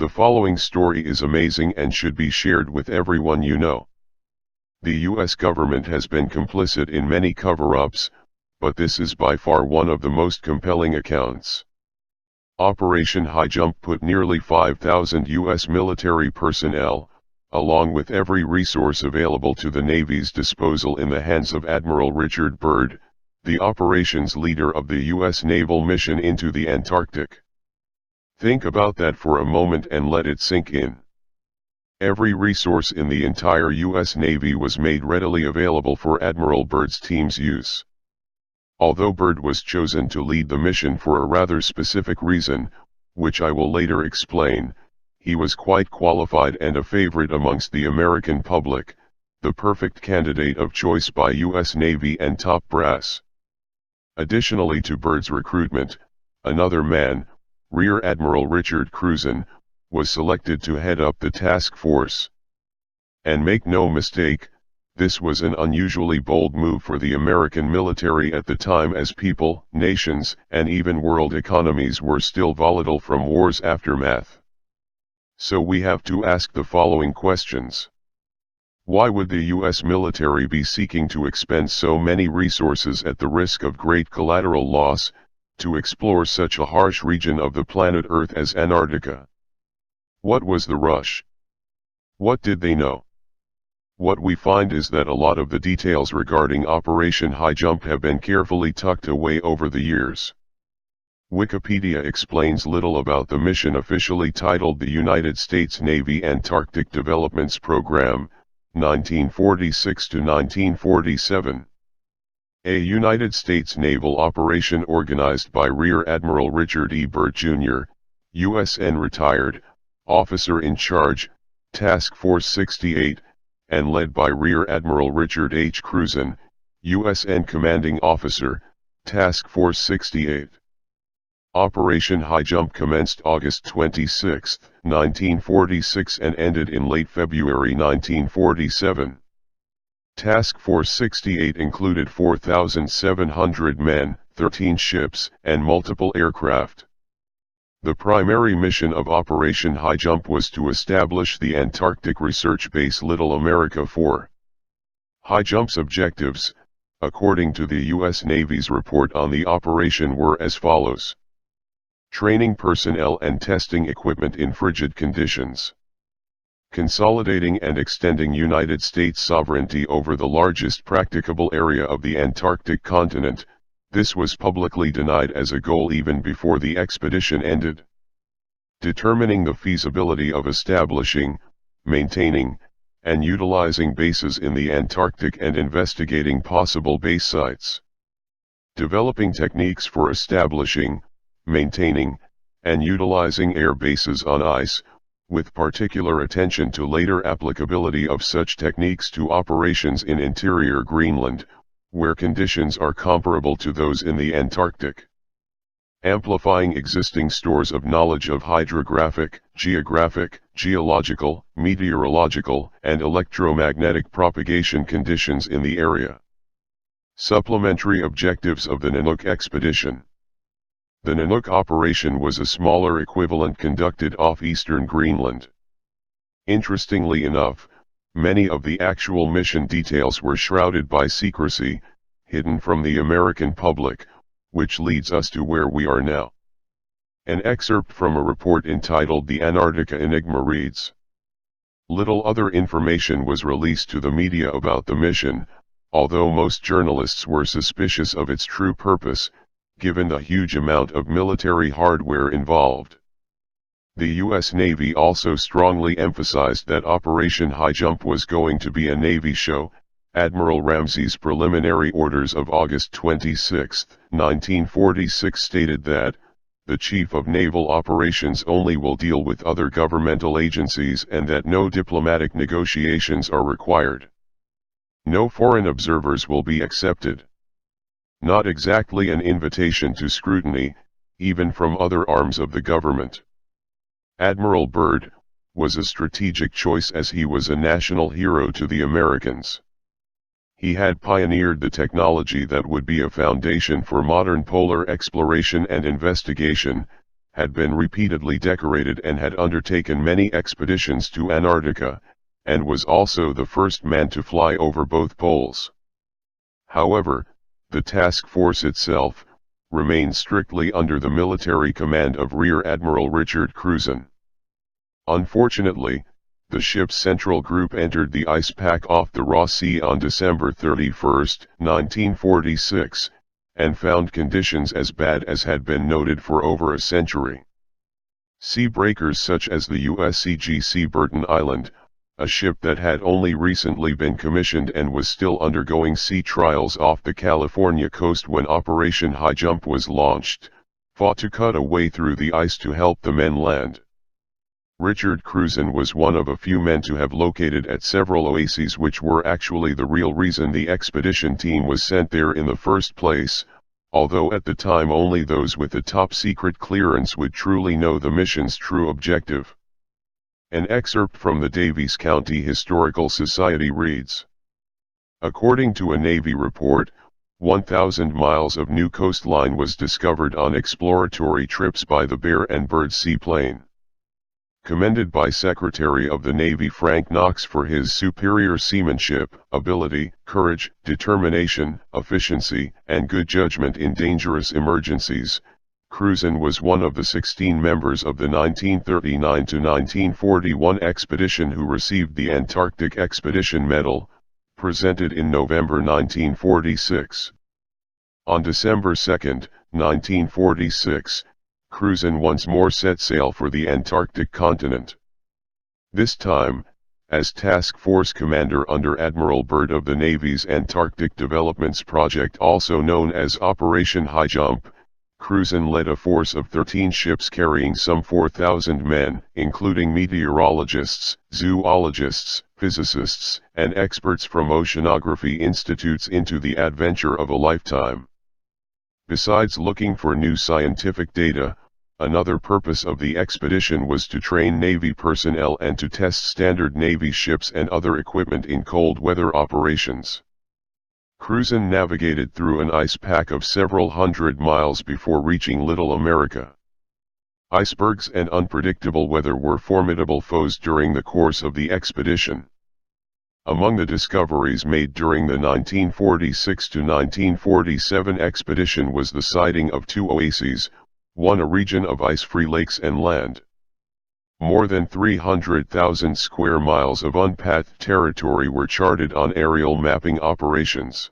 The following story is amazing and should be shared with everyone you know. The US government has been complicit in many cover-ups, but this is by far one of the most compelling accounts. Operation High Jump put nearly 5,000 US military personnel, along with every resource available to the Navy's disposal, in the hands of Admiral Richard Byrd, the operations leader of the US naval mission into the Antarctic. Think about that for a moment and let it sink in. Every resource in the entire US Navy was made readily available for Admiral Byrd's team's use. Although Byrd was chosen to lead the mission for a rather specific reason, which I will later explain, he was quite qualified and a favorite amongst the American public, the perfect candidate of choice by US Navy and top brass. Additionally to Byrd's recruitment, another man, Rear Admiral Richard Cruzen, was selected to head up the task force. And make no mistake, this was an unusually bold move for the American military at the time, as people, nations, and even world economies were still volatile from war's aftermath. So we have to ask the following questions. Why would the US military be seeking to expend so many resources at the risk of great collateral loss, to explore such a harsh region of the planet Earth as Antarctica? What was the rush? What did they know? What we find is that a lot of the details regarding Operation High Jump have been carefully tucked away over the years. Wikipedia explains little about the mission, officially titled the United States Navy Antarctic Developments Program, 1946 to 1947. A United States naval operation organized by Rear Admiral Richard E. Byrd Jr., USN retired, officer in charge, Task Force 68, and led by Rear Admiral Richard H. Cruzen, USN commanding officer, Task Force 68. Operation High Jump commenced August 26, 1946 and ended in late February 1947. Task Force 68 included 4,700 men, 13 ships, and multiple aircraft. The primary mission of Operation High Jump was to establish the Antarctic Research Base Little America 4. High Jump's objectives, according to the U.S. Navy's report on the operation, were as follows: training personnel and testing equipment in frigid conditions, consolidating and extending United States sovereignty over the largest practicable area of the Antarctic continent. This was publicly denied as a goal even before the expedition ended. Determining the feasibility of establishing, maintaining, and utilizing bases in the Antarctic and investigating possible base sites. Developing techniques for establishing, maintaining, and utilizing air bases on ice, with particular attention to later applicability of such techniques to operations in interior Greenland, where conditions are comparable to those in the Antarctic. Amplifying existing stores of knowledge of hydrographic, geographic, geological, meteorological, and electromagnetic propagation conditions in the area. Supplementary objectives of the Nanook expedition. The Nanook operation was a smaller equivalent conducted off eastern Greenland. Interestingly enough, many of the actual mission details were shrouded by secrecy, hidden from the American public, which leads us to where we are now. An excerpt from a report entitled The Antarctica Enigma reads: little other information was released to the media about the mission, although most journalists were suspicious of its true purpose, given the huge amount of military hardware involved. The U.S. Navy also strongly emphasized that Operation High Jump was going to be a Navy show. Admiral Ramsey's preliminary orders of August 26, 1946 stated that, the Chief of Naval Operations only will deal with other governmental agencies and that no diplomatic negotiations are required. No foreign observers will be accepted. Not exactly an invitation to scrutiny, even from other arms of the government. Admiral Byrd was a strategic choice as he was a national hero to the Americans. He had pioneered the technology that would be a foundation for modern polar exploration and investigation, had been repeatedly decorated and had undertaken many expeditions to Antarctica, and was also the first man to fly over both poles. However, the task force itself remained strictly under the military command of Rear Admiral Richard Cruzen. Unfortunately, the ship's central group entered the ice pack off the Ross Sea on December 31, 1946, and found conditions as bad as had been noted for over a century. Sea breakers such as the USCG Burton Island, a ship that had only recently been commissioned and was still undergoing sea trials off the California coast when Operation High Jump was launched, fought to cut a way through the ice to help the men land. Richard Cruzen was one of a few men to have located at several oases which were actually the real reason the expedition team was sent there in the first place, although at the time only those with the top-secret clearance would truly know the mission's true objective. An excerpt from the Daviess County Historical Society reads: according to a Navy report, 1,000 miles of new coastline was discovered on exploratory trips by the Bear and Bird seaplane. Commended by Secretary of the Navy Frank Knox for his superior seamanship, ability, courage, determination, efficiency, and good judgment in dangerous emergencies, Cruzen was one of the 16 members of the 1939-1941 expedition who received the Antarctic Expedition Medal, presented in November 1946. On December 2, 1946, Cruzen once more set sail for the Antarctic continent. This time, as Task Force Commander under Admiral Byrd of the Navy's Antarctic Developments Project, also known as Operation High Jump, Cruzen led a force of 13 ships carrying some 4,000 men, including meteorologists, zoologists, physicists, and experts from oceanography institutes into the adventure of a lifetime. Besides looking for new scientific data, another purpose of the expedition was to train Navy personnel and to test standard Navy ships and other equipment in cold weather operations. Cruzen navigated through an ice pack of several hundred miles before reaching Little America. Icebergs and unpredictable weather were formidable foes during the course of the expedition. Among the discoveries made during the 1946-1947 expedition was the sighting of 2 oases, one a region of ice-free lakes and land. More than 300,000 square miles of unpathed territory were charted on aerial mapping operations.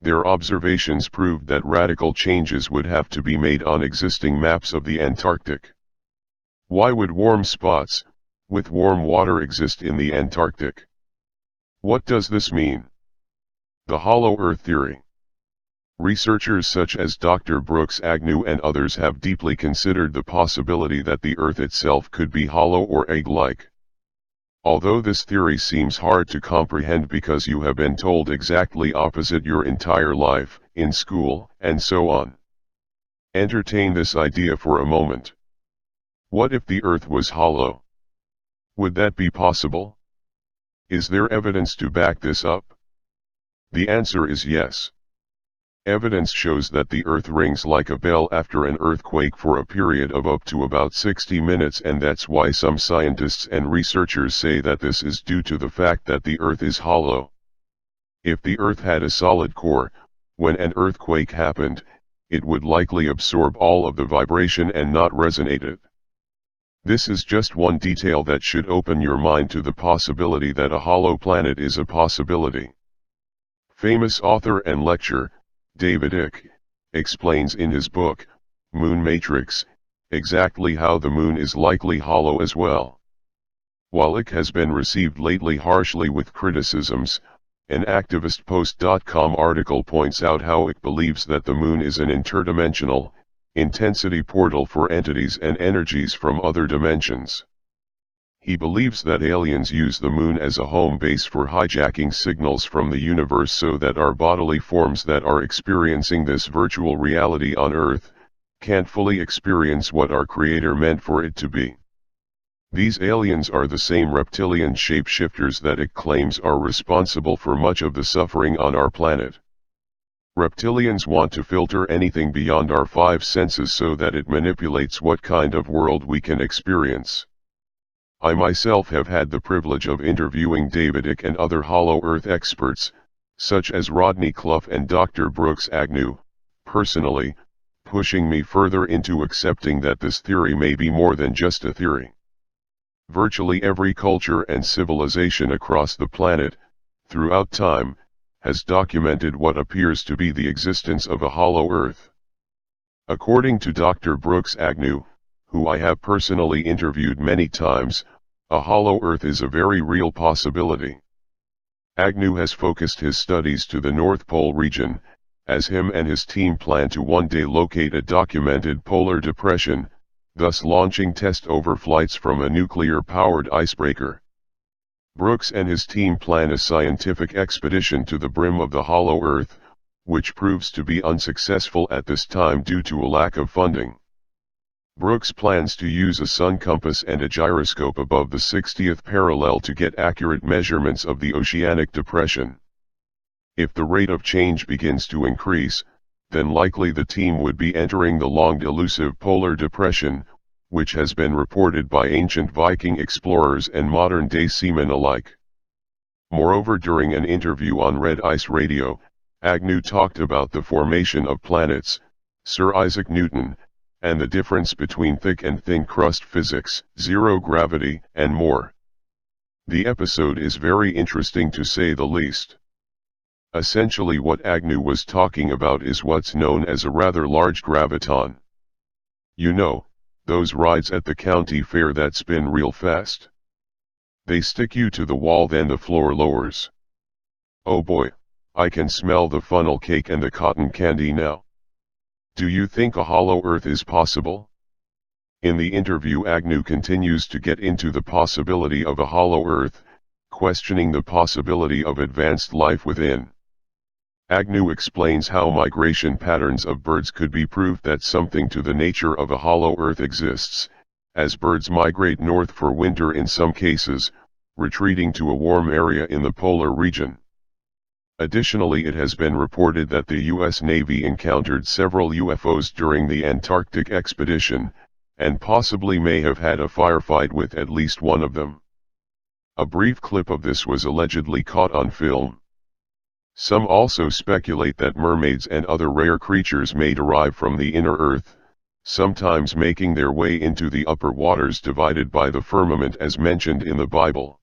Their observations proved that radical changes would have to be made on existing maps of the Antarctic. Why would warm spots, with warm water, exist in the Antarctic? What does this mean? The hollow Earth theory. Researchers such as Dr. Brooks Agnew and others have deeply considered the possibility that the Earth itself could be hollow or egg-like. Although this theory seems hard to comprehend because you have been told exactly opposite your entire life, in school, and so on. Entertain this idea for a moment. What if the Earth was hollow? Would that be possible? Is there evidence to back this up? The answer is yes. Evidence shows that the Earth rings like a bell after an earthquake for a period of up to about 60 minutes, and that's why some scientists and researchers say that this is due to the fact that the Earth is hollow. If the Earth had a solid core, when an earthquake happened, it would likely absorb all of the vibration and not resonate it. This is just one detail that should open your mind to the possibility that a hollow planet is a possibility. Famous author and lecturer, David Icke, explains in his book, Moon Matrix, exactly how the moon is likely hollow as well. While Icke has been received lately harshly with criticisms, an ActivistPost.com article points out how Icke believes that the moon is an interdimensional, intensity portal for entities and energies from other dimensions. He believes that aliens use the moon as a home base for hijacking signals from the universe so that our bodily forms that are experiencing this virtual reality on Earth can't fully experience what our Creator meant for it to be. These aliens are the same reptilian shapeshifters that it claims are responsible for much of the suffering on our planet. Reptilians want to filter anything beyond our five senses so that it manipulates what kind of world we can experience. I myself have had the privilege of interviewing David Icke and other Hollow Earth experts, such as Rodney Clough and Dr. Brooks Agnew, personally, pushing me further into accepting that this theory may be more than just a theory. Virtually every culture and civilization across the planet, throughout time, has documented what appears to be the existence of a hollow Earth. According to Dr. Brooks Agnew, who I have personally interviewed many times, a hollow Earth is a very real possibility. Agnew has focused his studies to the North Pole region, as him and his team plan to one day locate a documented polar depression, thus launching test overflights from a nuclear-powered icebreaker. Brooks and his team plan a scientific expedition to the brim of the hollow Earth, which proves to be unsuccessful at this time due to a lack of funding. Brooks plans to use a sun compass and a gyroscope above the 60th parallel to get accurate measurements of the oceanic depression. If the rate of change begins to increase, then likely the team would be entering the long elusive polar depression, which has been reported by ancient Viking explorers and modern-day seamen alike. Moreover, during an interview on Red Ice Radio, Agnew talked about the formation of planets, Sir Isaac Newton, and the difference between thick and thin crust physics, zero gravity, and more. The episode is very interesting to say the least. Essentially what Agnew was talking about is what's known as a rather large graviton. You know, those rides at the county fair that spin real fast. They stick you to the wall, then the floor lowers. Oh boy, I can smell the funnel cake and the cotton candy now. Do you think a hollow Earth is possible? In the interview, Agnew continues to get into the possibility of a hollow Earth, questioning the possibility of advanced life within. Agnew explains how migration patterns of birds could be proof that something to the nature of a hollow Earth exists, as birds migrate north for winter in some cases, retreating to a warm area in the polar region. Additionally, it has been reported that the U.S. Navy encountered several UFOs during the Antarctic expedition, and possibly may have had a firefight with at least one of them. A brief clip of this was allegedly caught on film. Some also speculate that mermaids and other rare creatures may derive from the inner Earth, sometimes making their way into the upper waters divided by the firmament as mentioned in the Bible.